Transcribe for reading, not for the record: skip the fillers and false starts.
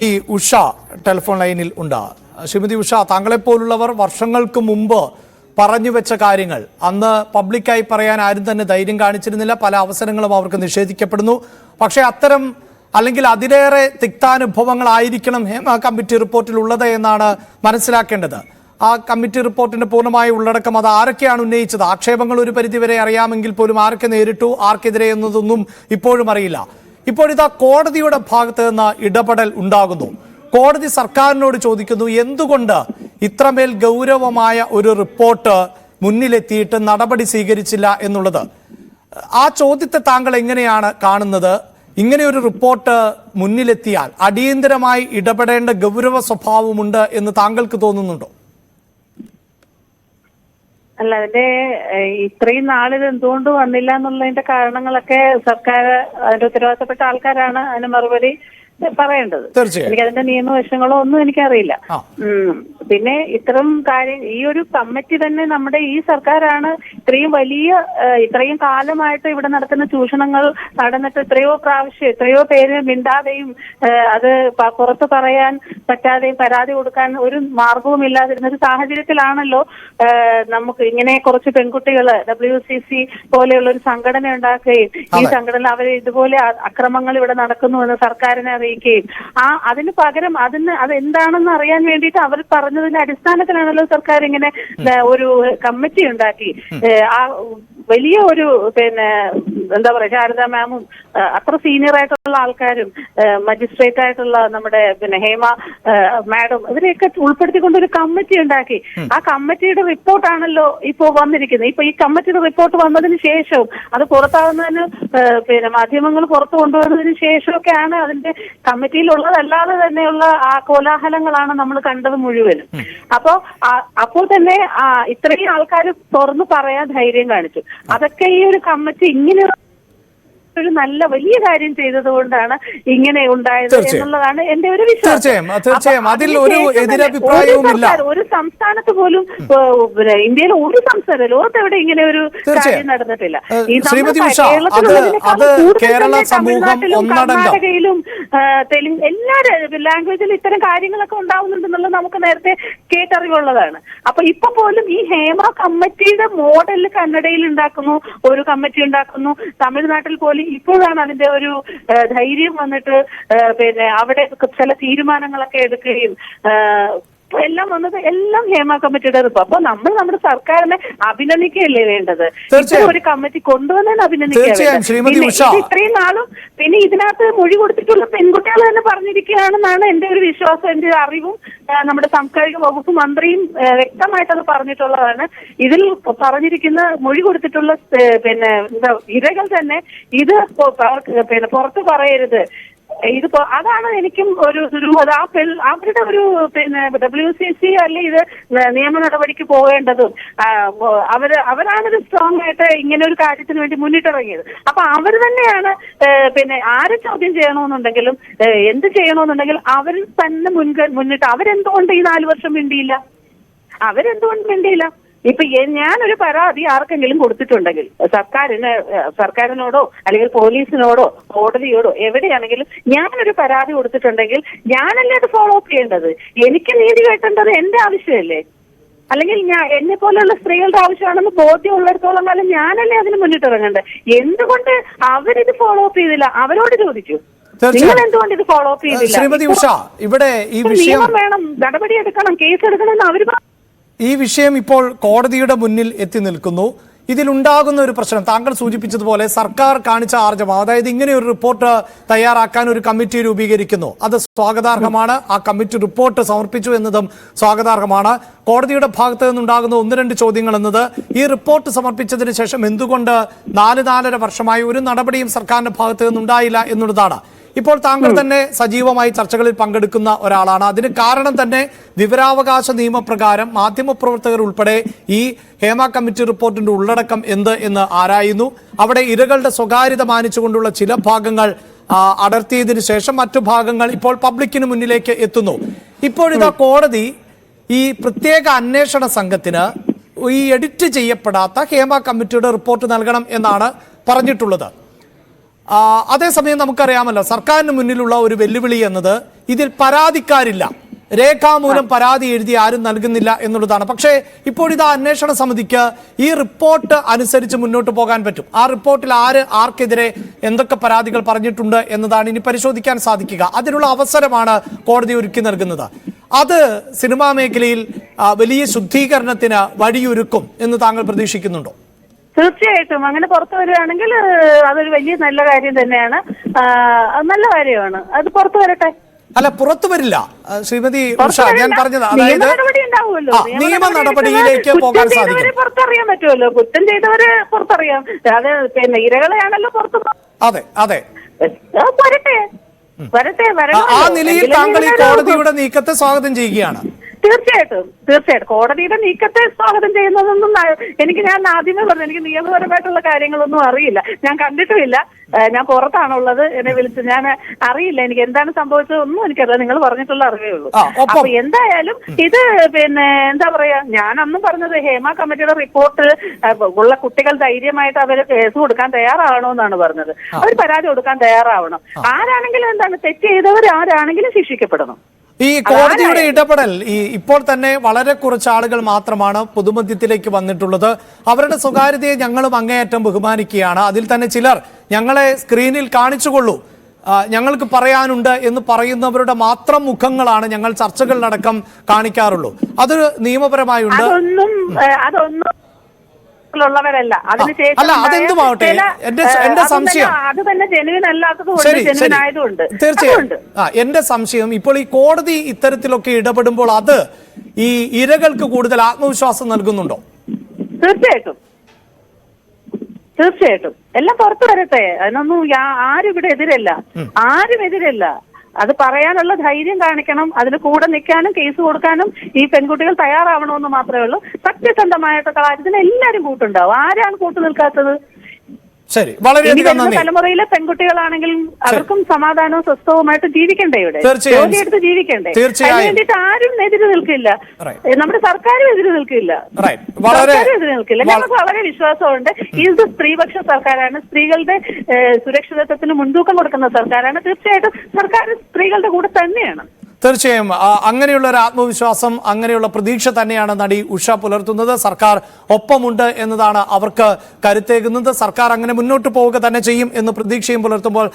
ഈ ഉഷ ടെലിഫോൺ ലൈനിൽ ഉണ്ട്. ശ്രീമതി ഉഷ, താങ്കളെപ്പോലുള്ളവർ വർഷങ്ങൾക്ക് മുമ്പ് പറഞ്ഞു വെച്ച കാര്യങ്ങൾ അന്ന് പബ്ലിക്കായി പറയാൻ ആരും തന്നെ ധൈര്യം കാണിച്ചിരുന്നില്ല. പല അവസരങ്ങളും അവർക്ക് നിഷേധിക്കപ്പെടുന്നു. പക്ഷേ അത്തരം അല്ലെങ്കിൽ അതിലേറെ തിക്താനുഭവങ്ങളായിരിക്കണം ഹേമ കമ്മിറ്റി റിപ്പോർട്ടിൽ ഉള്ളത് എന്നാണ് മനസ്സിലാക്കേണ്ടത്. ആ കമ്മിറ്റി റിപ്പോർട്ടിന്റെ പൂർണ്ണമായ ഉള്ളടക്കം അത് ആരൊക്കെയാണ് ഉന്നയിച്ചത്? ആക്ഷേപങ്ങൾ ഒരു പരിധിവരെ അറിയാമെങ്കിൽ പോലും ആരൊക്കെ നേരിട്ടു, ആർക്കെതിരെ എന്നതൊന്നും ഇപ്പോഴും അറിയില്ല. ഇപ്പോഴിതാ കോടതിയുടെ ഭാഗത്ത് നിന്ന് ഇടപെടൽ ഉണ്ടാകുന്നു. കോടതി സർക്കാരിനോട് ചോദിക്കുന്നു, എന്തുകൊണ്ട് ഇത്രമേൽ ഗൗരവമായ ഒരു റിപ്പോർട്ട് മുന്നിലെത്തിയിട്ട് നടപടി സ്വീകരിച്ചില്ല എന്നുള്ളത്. ആ ചോദ്യത്തെ താങ്കൾ എങ്ങനെയാണ് കാണുന്നത്? ഇങ്ങനെയൊരു റിപ്പോർട്ട് മുന്നിലെത്തിയാൽ അടിയന്തരമായി ഇടപെടേണ്ട ഗൗരവ സ്വഭാവമുണ്ട് എന്ന് താങ്കൾക്ക് തോന്നുന്നുണ്ടോ? അല്ല, അതിന്റെ ഇത്രയും നാളിത് എന്തുകൊണ്ട് വന്നില്ല എന്നുള്ളതിന്റെ കാരണങ്ങളൊക്കെ സർക്കാർ, അതിന്റെ ഉത്തരവാദിത്തപ്പെട്ട ആൾക്കാരാണ് അതിന് മറുപടി പറയേണ്ടത്. എനിക്കതിന്റെ നിയമവശങ്ങളോ ഒന്നും എനിക്കറിയില്ല. പിന്നെ ഇത്തരം കാര്യം, ഈ ഒരു കമ്മിറ്റി തന്നെ നമ്മുടെ ഈ സർക്കാരാണ് ഇത്രയും കാലമായിട്ട് ഇവിടെ നടത്തുന്ന ചൂഷണങ്ങൾ നടന്നിട്ട് എത്രയോ പേര് മിണ്ടാതെയും അത് പുറത്ത് പറയാൻ പറ്റാതെയും പരാതി കൊടുക്കാൻ ഒരു മാർഗവും ഇല്ലാതിരുന്ന ഒരു സാഹചര്യത്തിലാണല്ലോ നമുക്ക് ഇങ്ങനെ കുറച്ച് പെൺകുട്ടികള് WCC പോലെയുള്ള ഒരു സംഘടന ഉണ്ടാക്കുകയും ഈ സംഘടന അവര് ഇതുപോലെ അക്രമങ്ങൾ ഇവിടെ നടക്കുന്നുവെന്ന് സർക്കാരിനെ അറിയിക്കുകയും അതിന് പകരം അതെന്താണെന്ന് അറിയാൻ വേണ്ടിയിട്ട് അവർ പറഞ്ഞതിന്റെ അടിസ്ഥാനത്തിലാണല്ലോ സർക്കാർ ഇങ്ങനെ ഒരു കമ്മിറ്റി ഉണ്ടാക്കി. ആ വലിയ ഒരു എന്താ പറയാ, ശാരദ മാമും അത്ര സീനിയർ ആയിട്ടുള്ള ആൾക്കാരും മജിസ്ട്രേറ്റ് ആയിട്ടുള്ള നമ്മുടെ ഹേമ മാഡം ഇവരെയൊക്കെ ഉൾപ്പെടുത്തിക്കൊണ്ട് ഒരു കമ്മിറ്റി ഉണ്ടാക്കി. ആ കമ്മിറ്റിയുടെ റിപ്പോർട്ടാണല്ലോ ഇപ്പോ വന്നിരിക്കുന്നത്. ഇപ്പൊ ഈ കമ്മിറ്റിയുടെ റിപ്പോർട്ട് വന്നതിന് ശേഷവും അത് പുറത്താകുന്നതിന് മാധ്യമങ്ങൾ പുറത്തു കൊണ്ടുവന്നതിന് ശേഷമൊക്കെയാണ് അതിന്റെ കമ്മിറ്റിയിലുള്ളതല്ലാതെ തന്നെയുള്ള ആ കോലാഹലങ്ങളാണ് നമ്മൾ കണ്ടത് മുഴുവനും. അപ്പോൾ തന്നെ ഇത്രയും ആൾക്കാർ തുറന്നു പറയാൻ ധൈര്യം കാണിച്ചു. അതൊക്കെ ഈ ഒരു കമ്മിറ്റി ഇങ്ങനെ ഒരു നല്ല വലിയ കാര്യം ചെയ്തതുകൊണ്ടാണ് ഇങ്ങനെ ഉണ്ടായത് എന്നുള്ളതാണ് എന്റെ ഒരു വിശ്വാസം. അതിൽ ഒരു എതിരഭിപ്രായവുമില്ല. ഒരു സംസ്ഥാനത്ത് പോലും, ഇന്ത്യയിലെ ഒരു സംസ്ഥാനം, ലോകത്തെവിടെ ഇങ്ങനെ ഒരു കാര്യം നടന്നിട്ടില്ല. ഈ തമിഴ്നാട്ടിലും കർണാടകയിലും തെലുങ്ക് എല്ലാ ലാംഗ്വേജിലും ഇത്തരം കാര്യങ്ങളൊക്കെ ഉണ്ടാവുന്നുണ്ടെന്നുള്ളത് നമുക്ക് നേരത്തെ കേട്ടറിവുള്ളതാണ്. അപ്പൊ ഇപ്പൊ പോലും ഈ ഹേമ കമ്മിറ്റിയുടെ മോഡൽ കന്നഡയിൽ ഉണ്ടാക്കുന്നു, ഒരു കമ്മിറ്റി ഉണ്ടാക്കുന്നു. തമിഴ്നാട്ടിൽ പോലും ഇപ്പോഴാണ് അതിന്റെ ഒരു ധൈര്യം വന്നിട്ട് അവിടെ ചില തീരുമാനങ്ങളൊക്കെ എടുക്കുകയും എല്ലാം വന്നത് എല്ലാം ഹേമ കമ്മിറ്റിയുടെ റിപ്പോർട്ട്. അപ്പൊ നമ്മൾ നമ്മുടെ സർക്കാരിനെ അഭിനന്ദിക്കുകയല്ലേ വേണ്ടത്? ഒരു കമ്മിറ്റി കൊണ്ടുവന്നതിന് അഭിനന്ദിക്കുക. ഇത്രയും നാളും പിന്നെ ഇതിനകത്ത് മൊഴി കൊടുത്തിട്ടുള്ള പെൺകുട്ടികൾ തന്നെ പറഞ്ഞിരിക്കുകയാണെന്നാണ് എന്റെ ഒരു വിശ്വാസം. എന്റെ അറിവും നമ്മുടെ സാംസ്കാരിക വകുപ്പ് മന്ത്രിയും വ്യക്തമായിട്ട് അത് പറഞ്ഞിട്ടുള്ളതാണ്. ഇതിൽ പറഞ്ഞിരിക്കുന്ന മൊഴി കൊടുത്തിട്ടുള്ള ഇരകൾ തന്നെ ഇത് പുറത്ത് പറയരുത്. അതാണ് എനിക്കും ഒരു ദുരൂഹത. അവരുടെ ഒരു WCC അല്ലെ ഇത് നിയമ നടപടിക്ക് പോകേണ്ടതും. അവരാണിത് സ്ട്രോങ് ആയിട്ട് ഇങ്ങനെ ഒരു കാര്യത്തിന് വേണ്ടി മുന്നിട്ടിറങ്ങിയത്. അപ്പൊ അവർ തന്നെയാണ് ആരെ ചോദ്യം ചെയ്യണമെന്നുണ്ടെങ്കിലും എന്ത് ചെയ്യണമെന്നുണ്ടെങ്കിലും അവർ തന്നെ മുന്നിട്ട് അവരെന്തുകൊണ്ട് ഈ 4 വർഷം മിണ്ടിയില്ല? ഇപ്പൊ ഞാനൊരു പരാതി ആർക്കെങ്കിലും കൊടുത്തിട്ടുണ്ടെങ്കിൽ സർക്കാരിനോടോ അല്ലെങ്കിൽ പോലീസിനോടോ കോടതിയോടോ എവിടെയാണെങ്കിലും ഞാനൊരു പരാതി കൊടുത്തിട്ടുണ്ടെങ്കിൽ ഞാനല്ലേ അത് ഫോളോ അപ്പ് ചെയ്യേണ്ടത്? എനിക്ക് നീതി കിട്ടേണ്ടത് എന്റെ ആവശ്യമല്ലേ? അല്ലെങ്കിൽ എന്നെ പോലെയുള്ള സ്ത്രീകളുടെ ആവശ്യമാണെന്ന് ബോധ്യമുള്ളിടത്തോളം കാലം ഞാനല്ലേ അതിന് മുന്നിട്ടിറങ്ങേണ്ടത്? എന്തുകൊണ്ട് അവരിത് ഫോളോ അപ്പ് ചെയ്തില്ല? അവരോട് ചോദിച്ചു, നിങ്ങൾ എന്തുകൊണ്ട് ഇത് ഫോളോ അപ്പ് ചെയ്തില്ല? നിയമം വേണം, നടപടി എടുക്കണം, കേസ് എടുക്കണം എന്ന് അവർ. ഈ വിഷയം ഇപ്പോൾ കോടതിയുടെ മുന്നിൽ എത്തി നിൽക്കുന്നു. ഇതിലുണ്ടാകുന്ന ഒരു പ്രശ്നം താങ്കൾ സൂചിപ്പിച്ചതുപോലെ സർക്കാർ കാണിച്ച ആർജവം, അതായത് ഇങ്ങനെ ഒരു റിപ്പോർട്ട് തയ്യാറാക്കാൻ ഒരു കമ്മിറ്റി രൂപീകരിക്കുന്നു, അത് സ്വാഗതാർഹമാണ്. ആ കമ്മിറ്റി റിപ്പോർട്ട് സമർപ്പിച്ചു എന്നതും സ്വാഗതാർഹമാണ്. കോടതിയുടെ ഭാഗത്ത് നിന്നുണ്ടാകുന്ന 1-2 ചോദ്യങ്ങൾ എന്നത്, ഈ റിപ്പോർട്ട് സമർപ്പിച്ചതിന് ശേഷം എന്തുകൊണ്ട് 4-4.5 വർഷമായി ഒരു നടപടിയും സർക്കാരിന്റെ ഭാഗത്ത് നിന്നുണ്ടായില്ല എന്നുള്ളതാണ്. ഇപ്പോൾ താങ്കൾ തന്നെ സജീവമായി ചർച്ചകളിൽ പങ്കെടുക്കുന്ന ഒരാളാണ്. അതിന് കാരണം തന്നെ വിവരാവകാശ നിയമപ്രകാരം മാധ്യമപ്രവർത്തകർ ഉൾപ്പെടെ ഈ ഹേമ കമ്മിറ്റി റിപ്പോർട്ടിന്റെ ഉള്ളടക്കം എന്ത് എന്ന് ആരായുന്നു. അവിടെ ഇരകളുടെ സ്വകാര്യത മാനിച്ചുകൊണ്ടുള്ള ചില ഭാഗങ്ങൾ അടർത്തിയതിനു ശേഷം മറ്റു ഭാഗങ്ങൾ ഇപ്പോൾ പബ്ലിക്കിന് മുന്നിലേക്ക് എത്തുന്നു. ഇപ്പോഴിതാ കോടതി ഈ പ്രത്യേക അന്വേഷണ സംഘത്തിന് ഈ എഡിറ്റ് ചെയ്യപ്പെടാത്ത ഹേമ കമ്മിറ്റിയുടെ റിപ്പോർട്ട് നൽകണം എന്നാണ് പറഞ്ഞിട്ടുള്ളത്. അതേസമയം നമുക്കറിയാമല്ലോ, സർക്കാരിന് മുന്നിലുള്ള ഒരു വെല്ലുവിളി എന്നത് ഇതിൽ പരാതിക്കാരില്ല, രേഖാമൂലം പരാതി എഴുതി ആരും നൽകുന്നില്ല എന്നുള്ളതാണ്. പക്ഷേ ഇപ്പോഴിതാ അന്വേഷണ സമിതിക്ക് ഈ റിപ്പോർട്ട് അനുസരിച്ച് മുന്നോട്ട് പോകാൻ പറ്റും. ആ റിപ്പോർട്ടിൽ ആർക്കെതിരെ എന്തൊക്കെ പരാതികൾ പറഞ്ഞിട്ടുണ്ട് എന്നതാണ് ഇനി പരിശോധിക്കാൻ സാധിക്കുക. അതിനുള്ള അവസരമാണ് കോടതി ഒരുക്കി നൽകുന്നത്. അത് സിനിമാ മേഖലയിൽ വലിയ ശുദ്ധീകരണത്തിന് വഴിയൊരുക്കും എന്ന് താങ്കൾ പ്രതീക്ഷിക്കുന്നുണ്ടോ? തീർച്ചയായിട്ടും അങ്ങനെ പുറത്തു വരികയാണെങ്കിൽ അതൊരു വലിയ നല്ല കാര്യം തന്നെയാണ്. നല്ല കാര്യമാണ്. അത് പുറത്തു വരട്ടെ. അല്ല, പുറത്തു വരില്ല ശ്രീമതി ഉഷ, ഞാൻ പറഞ്ഞത് അതായത് നിയമ നടപടിയിലേക്ക് പോകാൻ സാധിക്കും. പുറത്തറിയാൻ പറ്റുമല്ലോ, കുറ്റം ചെയ്തവര് പുറത്തറിയാം. അത് പിന്നെ ഇരകളെയാണല്ലോ പുറത്തു. അതെ അതെ, വരട്ടെ വരട്ടെ വരട്ടെ. ആ നിലയിൽ താങ്കൾ ഈ കോടതിയുടെ നീക്കത്തെ സ്വാഗതം ചെയ്യുകയാണ്? തീർച്ചയായിട്ടും തീർച്ചയായിട്ടും കോടതിയുടെ നീക്കത്തെ സ്വാഗതം ചെയ്യുന്നതൊന്നും ഞാൻ ആദ്യമേ പറഞ്ഞു, എനിക്ക് നിയമപരമായിട്ടുള്ള കാര്യങ്ങളൊന്നും അറിയില്ല, ഞാൻ കണ്ടിട്ടുമില്ല. ഞാൻ പുറത്താണുള്ളത്. എന്നെ വിളിച്ച് ഞാൻ അറിയില്ല, എനിക്ക് എന്താണ് സംഭവിച്ചത് ഒന്നും എനിക്കറിയാം. നിങ്ങൾ പറഞ്ഞിട്ടുള്ള അറിവേ ഉള്ളൂ. അപ്പൊ എന്തായാലും ഇത് പിന്നെ എന്താ പറയാ, ഞാൻ അന്നും പറഞ്ഞത് ഹേമ കമ്മിറ്റിയുടെ റിപ്പോർട്ട് ഉള്ള കുട്ടികൾ ധൈര്യമായിട്ട് അവര് കേസ് കൊടുക്കാൻ തയ്യാറാവണോ എന്നാണ് പറഞ്ഞത്. അവർ പരാതി കൊടുക്കാൻ തയ്യാറാവണം. ആരാണെങ്കിലും എന്താണ്, തെറ്റ് ചെയ്തവർ ആരാണെങ്കിലും ശിക്ഷിക്കപ്പെടണം. ഈ കോടതിയുടെ ഇടപെടൽ ഇപ്പോൾ തന്നെ വളരെ കുറച്ച് ആളുകൾ മാത്രമാണ് പൊതുമധ്യത്തിലേക്ക് വന്നിട്ടുള്ളത്. അവരുടെ സ്വകാര്യതയെ ഞങ്ങളും അങ്ങേയറ്റം ബഹുമാനിക്കുകയാണ്. അതിൽ തന്നെ ചിലർ ഞങ്ങളെ സ്ക്രീനിൽ കാണിച്ചുകൊള്ളൂ, ഞങ്ങൾക്ക് പറയാനുണ്ട് എന്ന് പറയുന്നവരുടെ മാത്രം മുഖങ്ങളാണ് ഞങ്ങൾ ചർച്ചകളിലടക്കം കാണിക്കാറുള്ളൂ. അതൊരു നിയമപരമായുണ്ട്. ള്ളവരല്ല. അല്ല, അതെന്തുമാവട്ടെ, എന്റെ സംശയം അത് തന്നെ ജെനുവിൻ അല്ലാത്തതുകൊണ്ട്, ജെനുവിൻ ആയതുകൊണ്ട് തീർച്ചയായും എന്റെ സംശയം, ഇപ്പോൾ ഈ കോടതി ഇത്തരത്തിലൊക്കെ ഇടപെടുമ്പോൾ അത് ഈ ഇരകൾക്ക് കൂടുതൽ ആത്മവിശ്വാസം നൽകുന്നുണ്ടോ? തീർച്ചയായിട്ടും തീർച്ചയായിട്ടും എല്ലാം പുറത്തു വരട്ടെ. അതിനൊന്നും ആരും ഇവിടെ എതിരല്ല, ആരും എതിരല്ല. അത് പറയാനുള്ള ധൈര്യം കാണിക്കണം. അതിന് കൂടെ നിൽക്കാനും കേസ് കൊടുക്കാനും ഈ പെൺകുട്ടികൾ തയ്യാറാവണമെന്ന് മാത്രമേ ഉള്ളൂ. സത്യസന്ധമായിട്ട് കാര്യത്തിന് എല്ലാവരും കൂട്ടുണ്ടാവും. ആരാണ് കൂട്ടു നിൽക്കാത്തത്? ശരി, വളരെയധികം നന്ദി. തലമുറയിലെ പെൺകുട്ടികളാണെങ്കിലും അവർക്കും സമാധാനവും സ്വസ്ഥവുമായിട്ട് ജീവിക്കണ്ടേ, ഇവിടെ ജോലിയെടുത്ത് ജീവിക്കണ്ടേ. അതിന് വേണ്ടിയിട്ട് ആരും എതിര് നിൽക്കില്ല, നമ്മുടെ സർക്കാരും എതിര് നിൽക്കില്ല, സർക്കാരും എതിര് നിൽക്കില്ല. ഞങ്ങൾക്ക് വളരെ വിശ്വാസമുണ്ട്. ഇത് സ്ത്രീപക്ഷ സർക്കാരാണ്, സ്ത്രീകളുടെ സുരക്ഷിതത്വത്തിന് മുൻതൂക്കം കൊടുക്കുന്ന സർക്കാരാണ്. തീർച്ചയായിട്ടും സർക്കാർ സ്ത്രീകളുടെ കൂടെ തന്നെയാണ്. തീർച്ചയായും അങ്ങനെയുള്ള ഒരു ആത്മവിശ്വാസം, അങ്ങനെയുള്ള പ്രതീക്ഷ തന്നെയാണ് നടി ഉഷ പുലർത്തുന്നത്. സർക്കാർ ഒപ്പമുണ്ട് എന്നതാണ് അവർക്ക് കരുത്തേകുന്നത്. സർക്കാർ അങ്ങനെ മുന്നോട്ട് പോവുക തന്നെ ചെയ്യും എന്ന് പ്രതീക്ഷയും പുലർത്തുമ്പോൾ